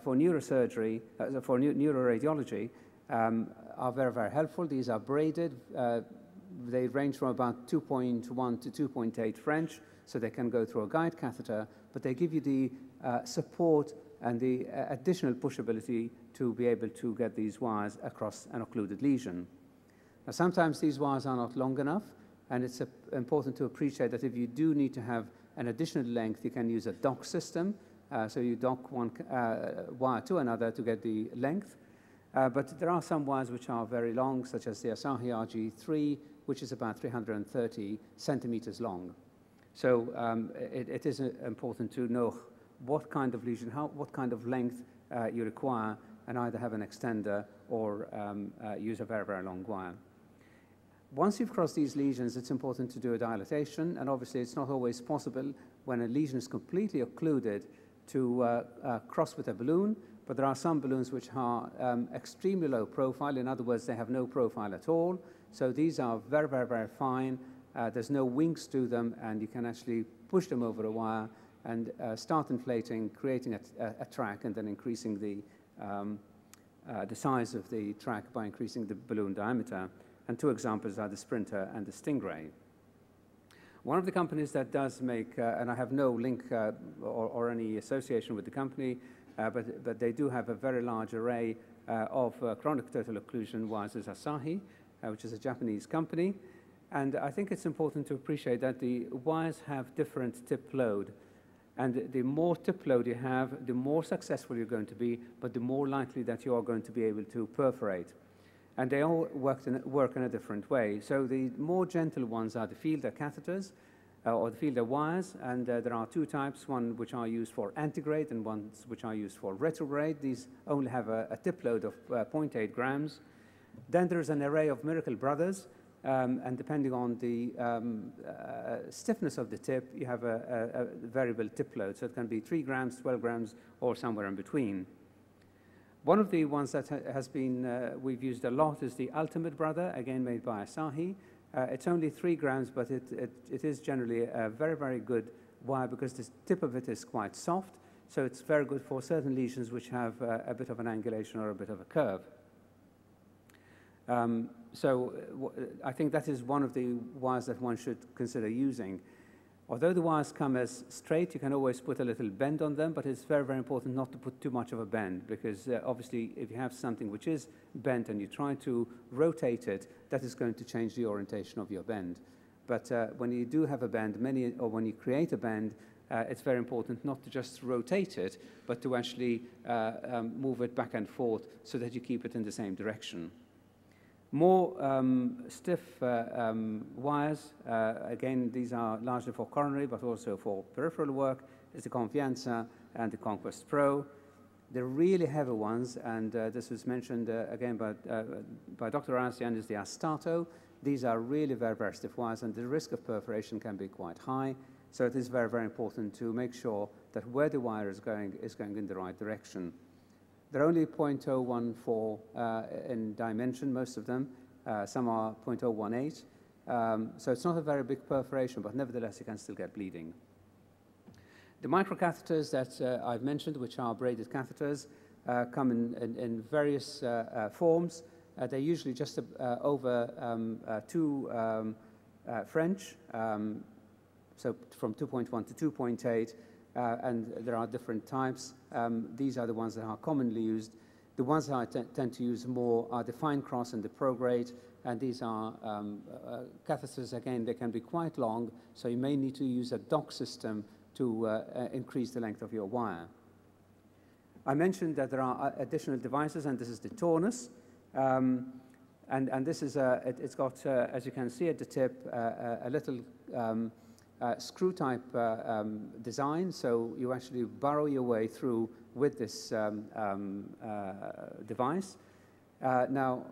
S5: for neurosurgery, for neuroradiology, are very, very helpful. These are braided. They range from about 2.1 to 2.8 French, so they can go through a guide catheter, but they give you the support and the additional pushability to be able to get these wires across an occluded lesion. Now, sometimes these wires are not long enough, and it's important to appreciate that if you do need to have an additional length, you can use a dock system. So you dock one wire to another to get the length. But there are some wires which are very long, such as the Asahi RG3, which is about 330 centimeters long. So it is important to know what kind of lesion, what kind of length you require, and either have an extender or use a very, very long wire. Once you've crossed these lesions, it's important to do a dilatation, and obviously it's not always possible when a lesion is completely occluded to cross with a balloon, but there are some balloons which are extremely low profile. In other words, they have no profile at all. So these are very, very, very fine. There's no wings to them, and you can actually push them over a wire and start inflating, creating a track, and then increasing the size of the track by increasing the balloon diameter. And 2 examples are the Sprinter and the Stingray. One of the companies that does make, and I have no link or any association with the company, but they do have a very large array of chronic total occlusion wires, is Asahi, which is a Japanese company. And I think it's important to appreciate that the wires have different tip load. And the more tip load you have, the more successful you're going to be, but the more likely that you are going to be able to perforate. And they all work in a different way. So the more gentle ones are the Fielder catheters, or the Fielder wires, and there are 2 types, one which are used for antegrade and ones which are used for retrograde. These only have a tip load of 0.8 grams. Then there's an array of Miracle Brothers, and depending on the stiffness of the tip, you have a variable tip load. So it can be 3 grams, 12 grams, or somewhere in between. One of the ones that has been we've used a lot is the Ultimate Brother, again made by Asahi. It's only 3 grams, but it is generally a very, very good wire because the tip of it is quite soft. So it's very good for certain lesions which have a bit of an angulation or a bit of a curve. I think that is one of the wires that one should consider using. Although the wires come as straight, you can always put a little bend on them, but it's very, very important not to put too much of a bend, because obviously if you have something which is bent and you try to rotate it, that is going to change the orientation of your bend. But when you do have a bend, or when you create a bend, it's very important not to just rotate it, but to actually move it back and forth so that you keep it in the same direction. More stiff wires, again, these are largely for coronary, but also for peripheral work, is the Confianza and the Conquest Pro. The really heavy ones, and this was mentioned again by Dr. Arsian, is the Astato. These are really very, very stiff wires, and the risk of perforation can be quite high. So it is very, very important to make sure that where the wire is going in the right direction. They're only 0.014 in dimension, most of them. Some are 0.018. So it's not a very big perforation, but nevertheless, you can still get bleeding. The microcatheters that I've mentioned, which are braided catheters, come in various forms. They're usually just over 2 French, so from 2.1 to 2.8. And there are different types. These are the ones that are commonly used. The ones that I tend to use more are the fine cross and the prograde, and these are catheters. Again, they can be quite long, so you may need to use a dock system to increase the length of your wire. I mentioned that there are additional devices, and this is the Tornus. And this is it's got, as you can see at the tip, a little screw-type design, so you actually burrow your way through with this device. Now,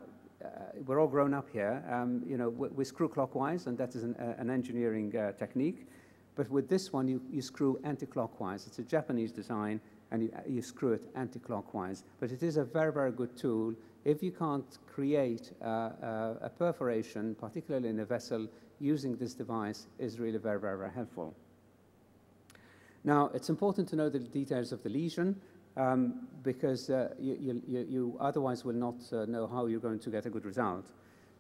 S5: we're all grown up here. You know, we screw clockwise, and that is an engineering technique. But with this one, you screw anti-clockwise. It's a Japanese design, and you screw it anti-clockwise. But it is a very, very good tool. If you can't create a perforation, particularly in a vessel, using this device is really very, very, very helpful. Now, it's important to know the details of the lesion because you otherwise will not know how you're going to get a good result.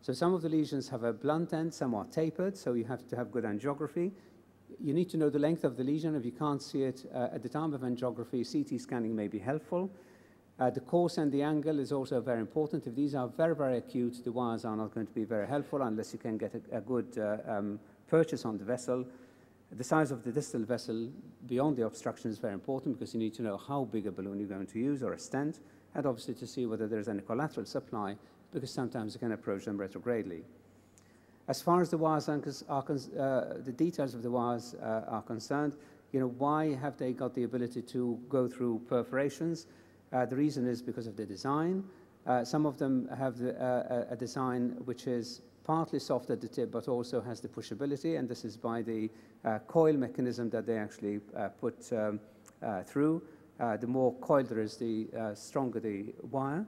S5: So some of the lesions have a blunt end, some are tapered, so you have to have good angiography. You need to know the length of the lesion. If you can't see it at the time of angiography, CT scanning may be helpful. The course and the angle is also very important. If these are very, very acute, the wires are not going to be very helpful unless you can get a good purchase on the vessel. The size of the distal vessel beyond the obstruction is very important because you need to know how big a balloon you're going to use or a stent, and obviously to see whether there's any collateral supply, because sometimes you can approach them retrogradely. As far as the wires the details of the wires are concerned, you know, why have they got the ability to go through perforations? The reason is because of the design. Some of them have a design which is partly soft at the tip, but also has the pushability, and this is by the coil mechanism that they actually put through. The more coil there is, the stronger the wire.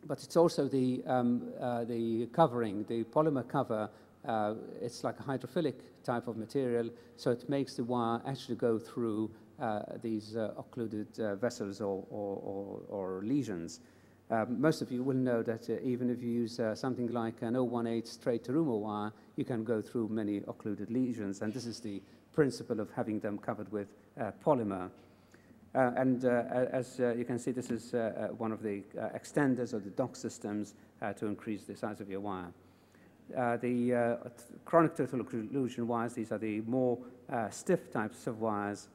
S5: But it's also the covering, the polymer cover. It's like a hydrophilic type of material, so it makes the wire actually go through these occluded vessels or lesions. Most of you will know that even if you use something like an 018 straight terumo wire, you can go through many occluded lesions, and this is the principle of having them covered with polymer. As you can see, this is one of the extenders or the dock systems to increase the size of your wire. The chronic total occlusion wires, these are the more stiff types of wires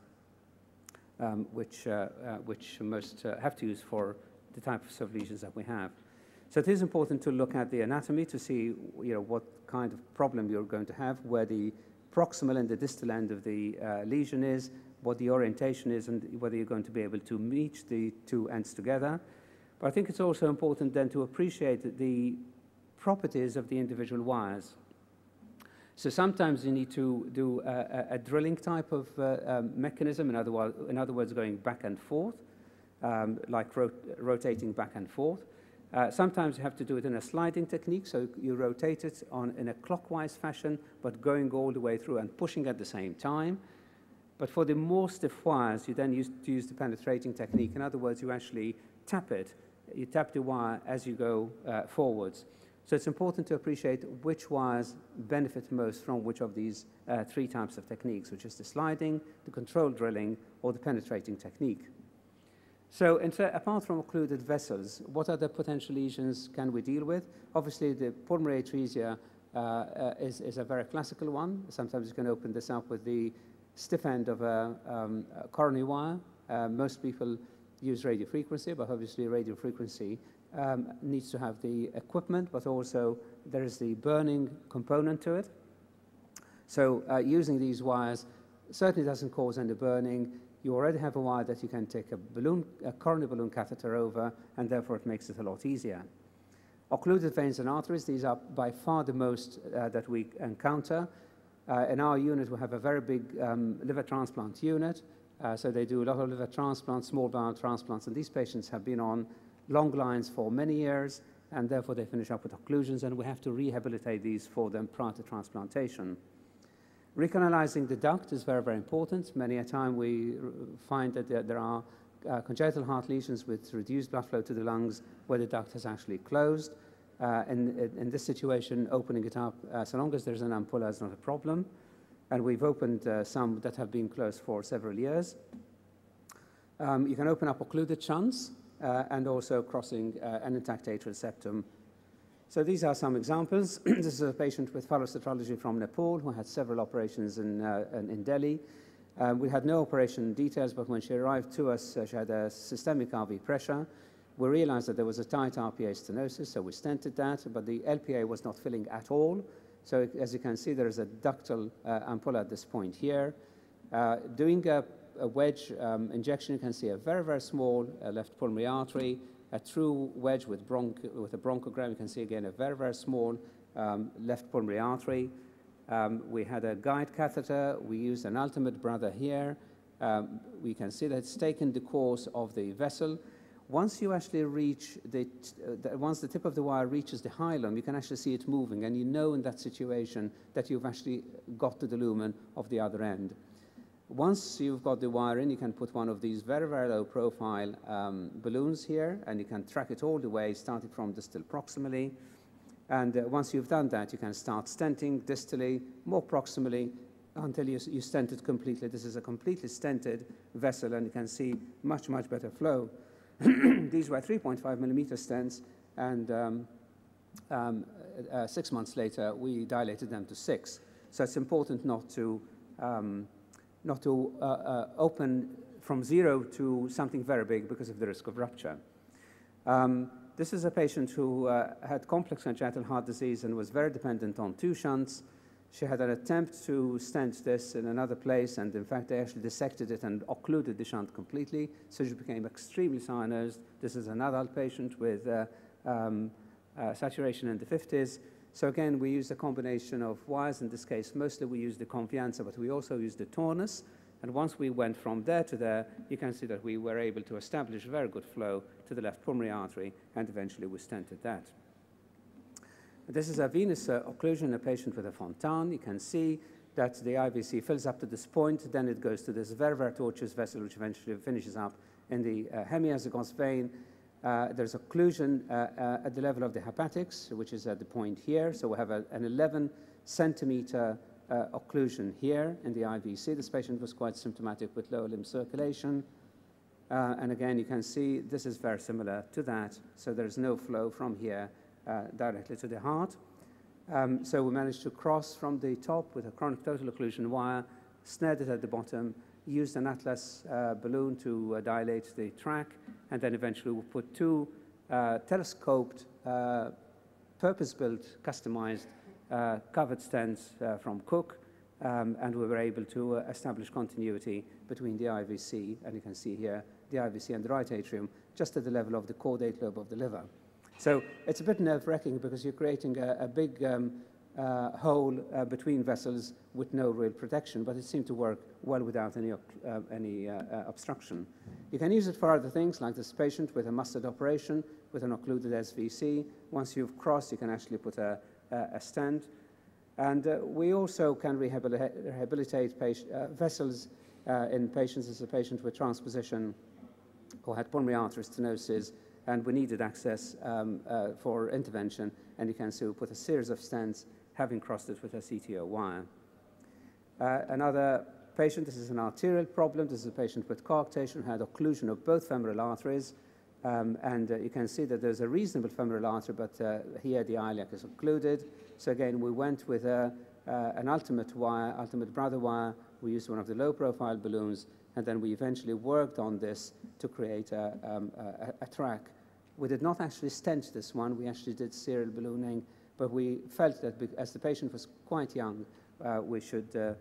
S5: which most have to use for the types of lesions that we have. So it is important to look at the anatomy to see, you know, what kind of problem you're going to have, where the proximal and the distal end of the lesion is, what the orientation is, and whether you're going to be able to meet the two ends together. But I think it's also important then to appreciate the properties of the individual wires. So sometimes you need to do a drilling type of mechanism, in other words, going back and forth, like rotating back and forth. Sometimes you have to do it in a sliding technique, so you rotate it in a clockwise fashion, but going all the way through and pushing at the same time. But for the more stiff wires, you then use the penetrating technique. In other words, you actually tap it. You tap the wire as you go forwards. So it's important to appreciate which wires benefit most from which of these three types of techniques, which is the sliding, the controlled drilling, or the penetrating technique. So apart from occluded vessels, what other potential lesions can we deal with? Obviously, the pulmonary atresia is a very classical one. Sometimes you can open this up with the stiff end of a coronary wire. Most people use radiofrequency, but obviously radiofrequency needs to have the equipment, but also there is the burning component to it. So using these wires certainly doesn't cause any burning. You already have a wire that you can take a coronary balloon catheter over, and therefore it makes it a lot easier. Occluded veins and arteries, these are by far the most that we encounter. In our unit, we have a very big liver transplant unit. So they do a lot of liver transplants, small bowel transplants, and these patients have been on long lines for many years, and therefore they finish up with occlusions, and we have to rehabilitate these for them prior to transplantation. Recanalizing the duct is very, very important. Many a time we find that there are congenital heart lesions with reduced blood flow to the lungs where the duct has actually closed. In this situation, opening it up, so long as there's an ampulla, is not a problem. And we've opened some that have been closed for several years. You can open up occluded shunts and also crossing an intact atrial septum. So these are some examples. This is a patient with phallocytology from Nepal who had several operations in Delhi. We had no operation details, but when she arrived to us, she had a systemic RV pressure. We realized that there was a tight RPA stenosis, so we stented that, but the LPA was not filling at all. So as you can see, there is a ductal ampulla at this point here. Doing a wedge injection, you can see a very, very small left pulmonary artery, a true wedge with a bronchogram. You can see again a very, very small left pulmonary artery. We had a guide catheter. We used an ultimate brother here. We can see that it's taken the course of the vessel. Once you actually reach once the tip of the wire reaches the hilum, you can actually see it moving, and you know in that situation that you've actually got to the lumen of the other end. Once you've got the wire in, you can put one of these very, very low profile balloons here, and you can track it all the way, starting from distal proximally. And once you've done that, you can start stenting distally, more proximally, until you stent it completely. This is a completely stented vessel, and you can see much, much better flow. These were 3.5 millimeter stents, and 6 months later, we dilated them to 6. So it's important not to open from 0 to something very big because of the risk of rupture. This is a patient who had complex congenital heart disease and was very dependent on 2 shunts. She had an attempt to stent this in another place, and in fact, they actually dissected it and occluded the shunt completely, so she became extremely cyanosed. This is an adult patient with saturation in the 50s. So again, we used a combination of wires. In this case, mostly we used the Confianza, but we also used the Tornus. And once we went from there to there, you can see that we were able to establish very good flow to the left pulmonary artery, and eventually we stented that. This is a venous occlusion in a patient with a Fontan. You can see that the IVC fills up to this point, then it goes to this very, very tortuous vessel, which eventually finishes up in the hemiazygos vein. There's occlusion at the level of the hepatics, which is at the point here. So we have an 11 centimeter occlusion here in the IVC. This patient was quite symptomatic with lower limb circulation. And again, you can see this is very similar to that. So there's no flow from here directly to the heart. So we managed to cross from the top with a chronic total occlusion wire, snared it at the bottom, used an Atlas balloon to dilate the track, and then eventually we put 2 telescoped, purpose-built, customized covered stents from Cook, and we were able to establish continuity between the IVC, and you can see here the IVC and the right atrium, just at the level of the caudate lobe of the liver. So it's a bit nerve-wracking because you're creating a big hole between vessels with no real protection, but it seemed to work well without any obstruction. You can use it for other things, like this patient with a mustard operation with an occluded SVC. Once you've crossed, you can actually put a stent. And we also can rehabilitate vessels in patients. This is a patient with transposition who had pulmonary artery stenosis, and we needed access for intervention. And you can see we put a series of stents, having crossed it with a CTO wire. Another patient, this is an arterial problem. This is a patient with coarctation who had occlusion of both femoral arteries. And you can see that there's a reasonable femoral artery, but here the iliac is occluded. So again, we went with an ultimate wire, ultimate brother wire. We used one of the low-profile balloons, and then we eventually worked on this to create a track. We did not actually stent this one. We actually did serial ballooning, but we felt that as the patient was quite young, we should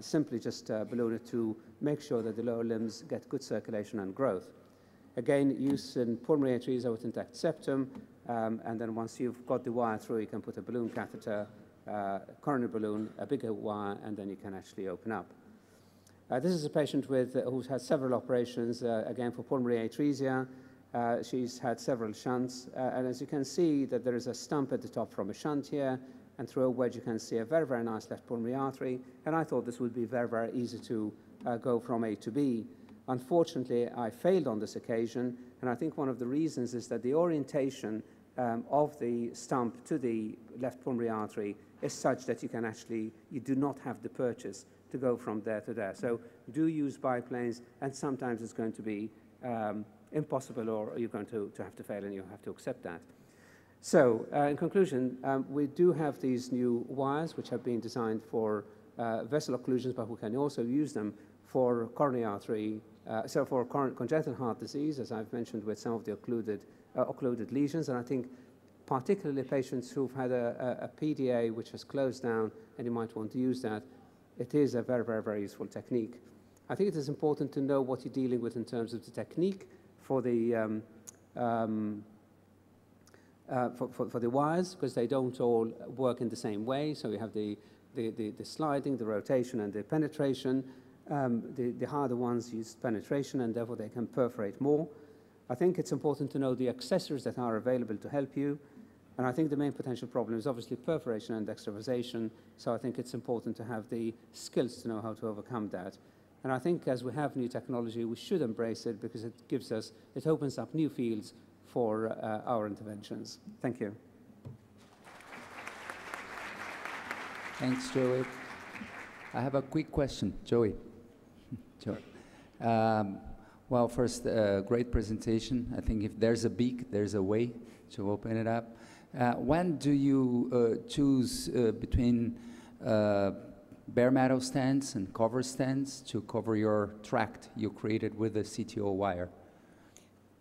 S5: simply just balloon it to make sure that the lower limbs get good circulation and growth. Again, use in pulmonary atresia with intact septum, and then once you've got the wire through, you can put a balloon catheter, coronary balloon, a bigger wire, and then you can actually open up. This is a patient who's had several operations, again for pulmonary atresia. She's had several shunts, and as you can see that there is a stump at the top from a shunt here, and through a wedge you can see a very, very nice left pulmonary artery, and I thought this would be very, very easy to go from A to B. Unfortunately, I failed on this occasion, and I think one of the reasons is that the orientation of the stump to the left pulmonary artery is such that you do not have the purchase to go from there to there. So do use biplanes, and sometimes it's going to be impossible, or you're going to have to fail, and you have to accept that. So in conclusion, we do have these new wires which have been designed for vessel occlusions, but we can also use them for coronary artery, for congenital heart disease, as I've mentioned, with some of the occluded lesions. And I think particularly patients who've had a PDA which has closed down, and you might want to use that, it is a very, very, very useful technique. I think it is important to know what you're dealing with in terms of the technique for the wires, because they don't all work in the same way. So you have the sliding, the rotation, and the penetration. The harder ones use penetration, and therefore they can perforate more. I think it's important to know the accessories that are available to help you. And I think the main potential problem is obviously perforation and extravasation. So I think it's important to have the skills to know how to overcome that. And I think as we have new technology, we should embrace it, because it opens up new fields for our interventions. Thank you.
S1: Thanks, Joey. I have a quick question, Joey. Joey. Well, first, great presentation. I think if there's a beak, there's a way to open it up. When do you choose between bare metal stents and cover stents to cover your tract you created with the CTO wire?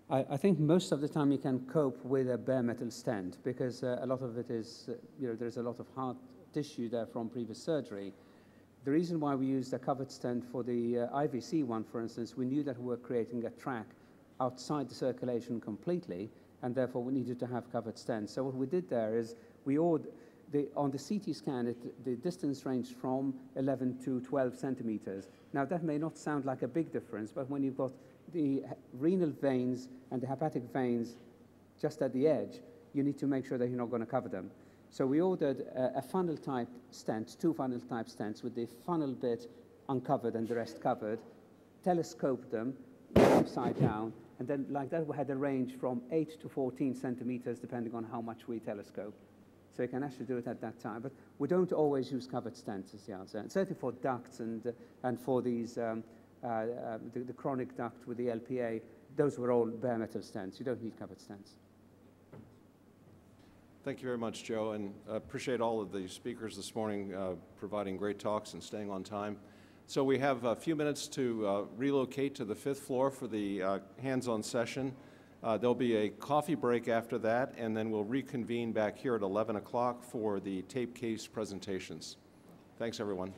S5: I think most of the time you can cope with a bare metal stent, because a lot of it is, there's a lot of hard tissue there from previous surgery. The reason why we used a covered stent for the IVC one, for instance, we knew that we were creating a track outside the circulation completely, and therefore we needed to have covered stents. So what we did there is we ordered, on the CT scan, the distance ranged from 11 to 12 centimeters. Now that may not sound like a big difference, but when you've got the renal veins and the hepatic veins just at the edge, you need to make sure that you're not going to cover them. So we ordered a funnel-type stent, 2 funnel-type stents with the funnel bit uncovered and the rest covered, telescoped them upside down, and then like that we had a range from 8 to 14 centimeters depending on how much we telescope. So you can actually do it at that time. But we don't always use covered stents, is the answer. And certainly for ducts and for these, the chronic duct with the LPA, those were all bare metal stents. You don't need covered stents.
S3: Thank you very much, Joe, and appreciate all of the speakers this morning providing great talks and staying on time. So we have a few minutes to relocate to the 5th floor for the hands-on session. There'll be a coffee break after that, and then we'll reconvene back here at 11 o'clock for the tape case presentations. Thanks, everyone.